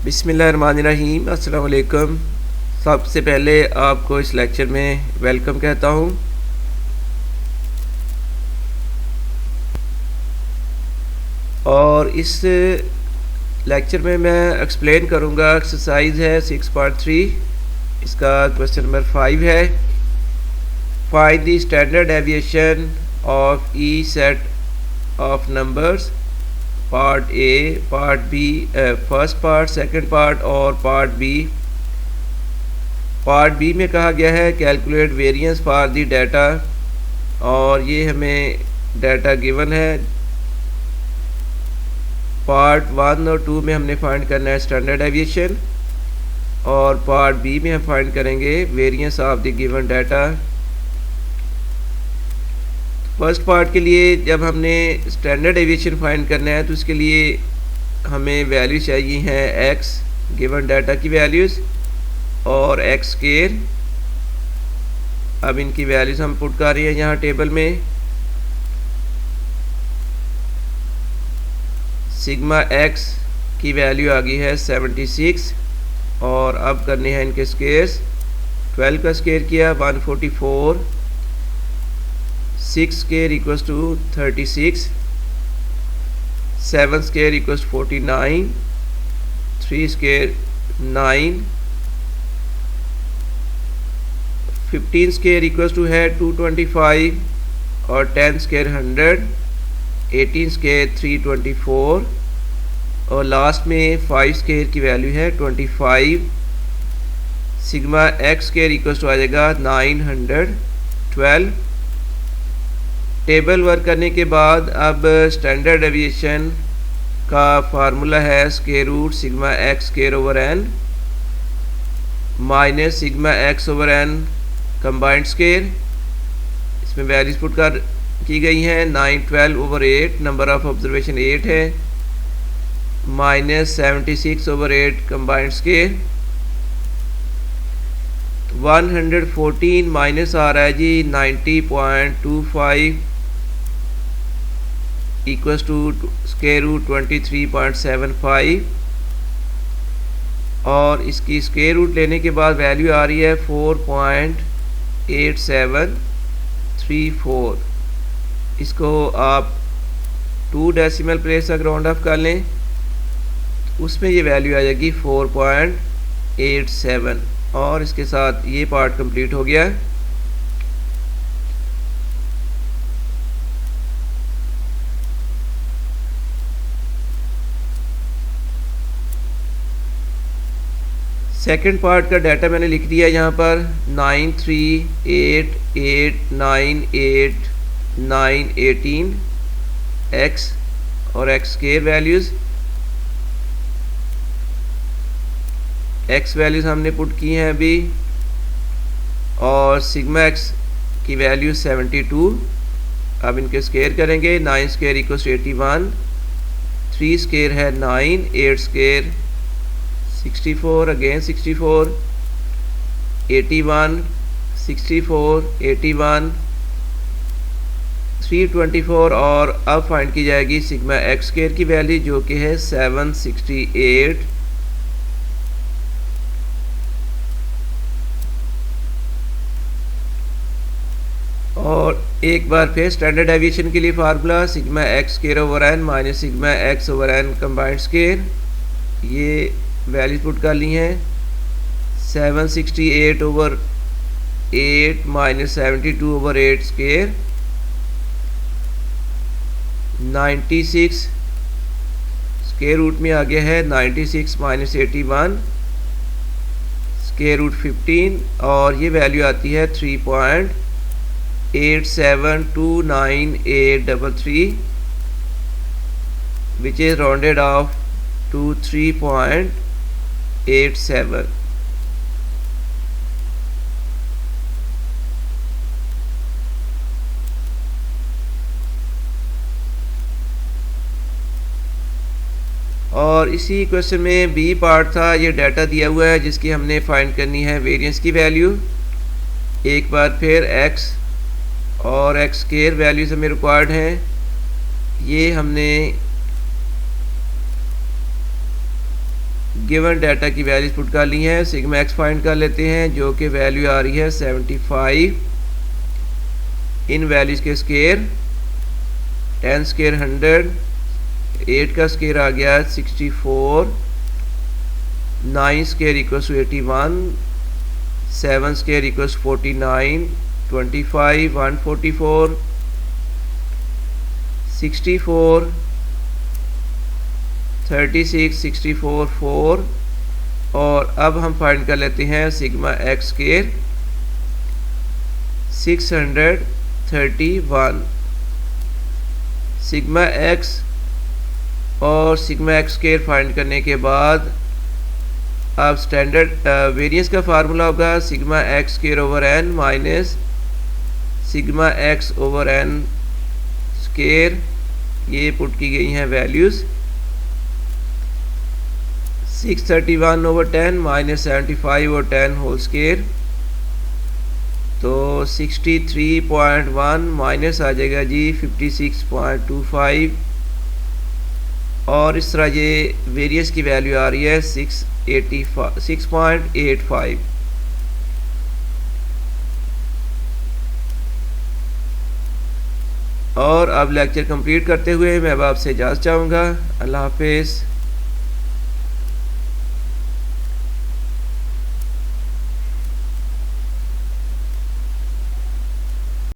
बिस्मिल्लाहिर्रहमानिर्रहीम। अस्सलाम वालेकुम। सबसे पहले आपको इस लेक्चर में वेलकम कहता हूँ। और इस लेक्चर में मैं एक्सप्लेन करूँगा, एक्सरसाइज है 6.3, इसका क्वेश्चन नंबर 5 है। Find the standard deviation of the set of numbers, part A, part B, first part, second part और पार्ट बी। पार्ट बी में कहा गया है calculate variance for the data, और ये हमें डाटा गिवन है। पार्ट 1 और 2 में हमने फाइंड करना है स्टैंडर्ड डेविएशन, और पार्ट बी में हम फाइंड करेंगे variance of the given data. First part के लिए जब हमने स्टैंडर्ड डेविएशन फाइंड करना है तो उसके लिए हमें वैल्यू चाहिए हैं एक्स, गिवन डाटा की वैल्यूज़, और एक्स स्क्वायर। अब इनकी वैल्यूज़ हम पुट कर रहे हैं यहाँ टेबल में। सिग्मा एक्स की वैल्यू आ गई है 76, और अब करने हैं इनके स्क्वायर्स। 12 का स्क्वायर किया 144, 6 square equals to 36, 7 square equals 49, 3 square 9, 15 square equals to है 225, और 10 स्क्वायर 100, 18 स्क्वायर 324, और लास्ट में 5 स्क्वायर की वैल्यू है 25। Sigma x square equals to आ जाएगा 912। टेबल वर्क करने के बाद अब स्टैंडर्ड डेविएशन का फार्मूला है square root sigma x square over N minus sigma x over N combined square. इसमें वैल्यूज पुट कर की गई हैं। 912 ओवर 8, नंबर ऑफ ऑब्जर्वेशन 8 है, minus 76 over 8 combined square. 114 minus आ रहा है जी 90.25 इक्वल्स टू स्क्वायर रूट 23.75, और इसकी स्क्वायर रूट लेने के बाद वैल्यू आ रही है 4.8734। इसको आप 2 डेसिमल प्लेस तक राउंड ऑफ कर लें, उसमें ये वैल्यू आ जाएगी 4.87, और इसके साथ ये पार्ट कंप्लीट हो गया। सेकंड पार्ट का डाटा मैंने लिख दिया यहाँ पर 9388989818 एक्स और x square values. X values हमने पुट की हैं अभी, और सिग्मा एक्स की वैल्यू 72। अब इनके स्क्वायर करेंगे। 9 स्क्वायर इक्वल्स 81, 3 स्क्वायर है 9, 8 स्क्वायर 64, अगेन 64, 81, 64, 81, 324, और अब फाइंड की जाएगी सिग्मा एक्स स्क्वायर की वैल्यू जो कि है 768। और एक बार फिर स्टैंडर्ड डेविएशन के लिए formula sigma x square over N minus sigma x over N combined square. ये वैल्यूज पुट कर ली हैं। 768 over 8 minus 72 over 8 square, 96 square root में आ गया है 96 माइनस 81 स्क्वायर रूट 15, और ये वैल्यू आती है 3.87298833, which is rounded off to 3.87। और इसी क्वेश्चन में बी पार्ट था, ये डाटा दिया हुआ है जिसकी हमने फाइंड करनी है वेरिएंस की वैल्यू। एक बार फिर एक्स और एक्स स्क्वायर वैल्यूज हमें रिक्वायर्ड हैं। ये हमने गिवन डाटा की वैल्यूज पुट कर ली हैं। सिग्मा एक्स फाइंड कर लेते हैं जो कि वैल्यू आ रही है 75। इन वैल्यूज़ के स्केयर 10 स्केयर 100, 8 का स्केयर आ गया 64, 9 square equals to 81, 7 square equals 49, 25 144, 64, 36 64 4। और अब हम फाइंड कर लेते हैं sigma X square 631। Sigma X और सिग्मा एक्स स्केयर फाइंड करने के बाद अब स्टैंडर्ड वेरिएंस का फार्मूला होगा sigma X square over N minus sigma x over N square. ये पुट की गई हैं values 631 over 10 minus 75 over 10 whole square, तो 63.1 माइनस आ जाएगा जी 56.25। और इस तरह ये वेरिएंस की वैल्यू आ रही है 6.85। और अब लेक्चर कंप्लीट करते हुए मैं अब आपसे इजाज़त चाहूँगा। अल्लाह हाफिज़।